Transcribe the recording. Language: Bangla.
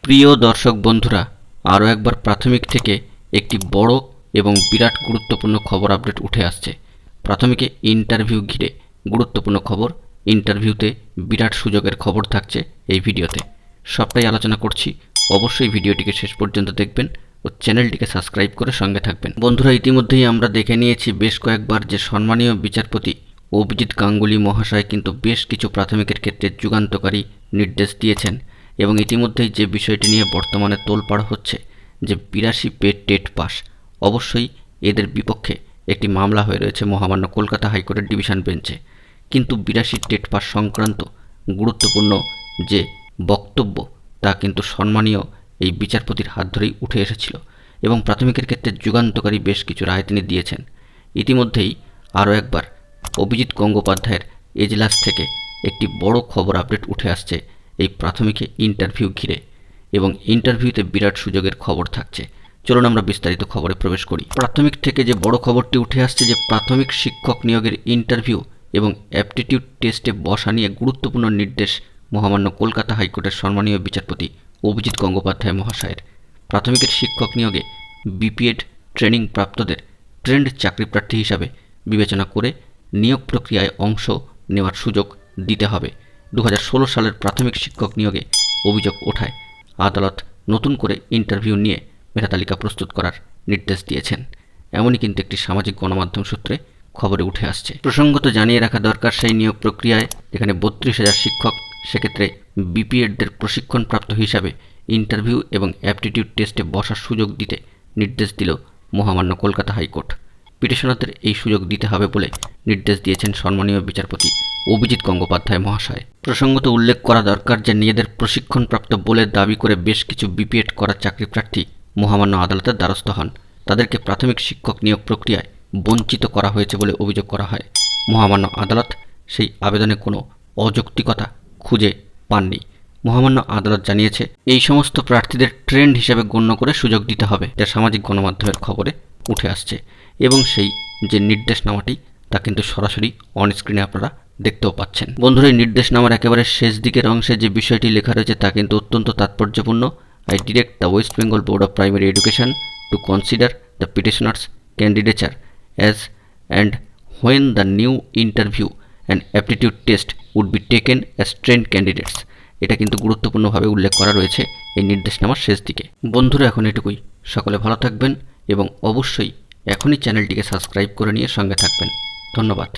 প্রিয় দর্শক বন্ধুরা, আরও একবার প্রাথমিক থেকে একটি বড় এবং বিরাট গুরুত্বপূর্ণ খবর আপডেট উঠে আসছে। প্রাথমিকে ইন্টারভিউ ঘিরে গুরুত্বপূর্ণ খবর, ইন্টারভিউতে বিরাট সুযোগের খবর থাকছে এই ভিডিওতে। সবটাই আলোচনা করছি, অবশ্যই ভিডিওটিকে শেষ পর্যন্ত দেখবেন ও চ্যানেলটিকে সাবস্ক্রাইব করে সঙ্গে থাকবেন। বন্ধুরা, ইতিমধ্যেই আমরা দেখে নিয়েছি বেশ কয়েকবার যে সম্মানীয় বিচারপতি অভিজিৎ গাঙ্গুলি মহাশয় কিন্তু বেশ কিছু প্রাথমিকের ক্ষেত্রে যুগান্তকারী নির্দেশ দিয়েছেন এবং ইতিমধ্যেই যে বিষয়টি নিয়ে বর্তমানে তোলপাড় হচ্ছে যে 82 পেড টেট পাস, অবশ্যই এদের বিপক্ষে একটি মামলা হয়ে রয়েছে মহামান্য কলকাতা হাইকোর্টের ডিভিশন বেঞ্চে। কিন্তু 82 টেট পাস সংক্রান্ত গুরুত্বপূর্ণ যে বক্তব্য তা কিন্তু সম্মানীয় এই বিচারপতির হাত ধরেই উঠে এসেছিল এবং প্রাথমিকের ক্ষেত্রে যুগান্তকারী বেশ কিছু রায় তিনি দিয়েছেন। ইতিমধ্যেই আরও একবার অভিজিৎ গঙ্গোপাধ্যায়ের এজলাস থেকে একটি বড় খবর আপডেট উঠে আসছে এই প্রাথমিকে ইন্টারভিউ ঘিরে এবং ইন্টারভিউতে বিরাট সুযোগের খবর থাকছে। চলুন আমরা বিস্তারিত খবরে প্রবেশ করি। প্রাথমিক থেকে যে বড় খবরটি উঠে আসছে যে প্রাথমিক শিক্ষক নিয়োগের ইন্টারভিউ এবং অ্যাপটিটিউড টেস্টে বসা নিয়ে গুরুত্বপূর্ণ নির্দেশ মহামান্য কলকাতা হাইকোর্টের সম্মানীয় বিচারপতি অভিজিৎ গঙ্গোপাধ্যায় মহাশয়ের। প্রাথমিকের শিক্ষক নিয়োগে বিপিএড ট্রেনিং প্রাপ্তদের ট্রেন্ড চাকরিপ্রার্থী হিসাবে বিবেচনা করে নিয়োগ প্রক্রিয়ায় অংশ নেওয়ার সুযোগ দিতে হবে। 2016 সালের প্রাথমিক শিক্ষক নিয়োগে অভিযোগ ওঠায় আদালত নতুন করে ইন্টারভিউ নিয়ে মেধাতালিকা প্রস্তুত করার নির্দেশ দিয়েছেন। এমনই কিন্তু একটি সামাজিক গণমাধ্যম সূত্রে খবরে উঠে আসছে। প্রসঙ্গত জানিয়ে রাখা দরকার, সেই নিয়োগ প্রক্রিয়ায় যেখানে 32,000 শিক্ষক, সেক্ষেত্রে বিপিএডদের প্রশিক্ষণপ্রাপ্ত হিসাবে ইন্টারভিউ এবং অ্যাপটিটিউড টেস্টে বসার সুযোগ দিতে নির্দেশ দিল মহামান্য কলকাতা হাইকোর্ট। পিটিশনারদের এই সুযোগ দিতে হবে বলে নির্দেশ দিয়েছেন সম্মানীয় বিচারপতি অভিজিৎ গঙ্গোপাধ্যায় মহাশয়। প্রসঙ্গত উল্লেখ করা দরকার যে নিজেদের প্রশিক্ষণপ্রাপ্ত বলে দাবি করে বেশ কিছু বিপিএড করা চাকরিপ্রার্থী মহামান্য আদালতের দ্বারস্থ হন। তাদেরকে প্রাথমিক শিক্ষক নিয়োগ প্রক্রিয়ায় বঞ্চিত করা হয়েছে বলে অভিযোগ করা হয়। মহামান্য আদালত সেই আবেদনে কোনো অযৌক্তিকতা খুঁজে পাননি। মহামান্য আদালত জানিয়েছে এই সমস্ত প্রার্থীদের ট্রেন্ড হিসেবে গণ্য করে সুযোগ দিতে হবে, যা সামাজিক গণমাধ্যমের খবরে উঠে আসছে এবং সেই যে নির্দেশনামাটি তা কিন্তু সরাসরি অন স্ক্রিনে আপনারা দেখতেও পাচ্ছেন। বন্ধুরা, এই নির্দেশনামার একেবারে শেষ দিকের অংশে যে বিষয়টি লেখা রয়েছে তা কিন্তু অত্যন্ত তাৎপর্যপূর্ণ। I direct the West Bengal Board of Primary Education to consider the petitioners candidature as and when the new interview and aptitude test would be taken as trained candidates. এটা কিন্তু গুরুত্বপূর্ণভাবে উল্লেখ করা রয়েছে এই নির্দেশনামার শেষ দিকে। বন্ধুরা, এখন এটুকুই। সকলে ভালো থাকবেন এবং অবশ্যই এখনই চ্যানেলটিকে সাবস্ক্রাইব করে নিয়ে সঙ্গে থাকবেন। ধন্যবাদ।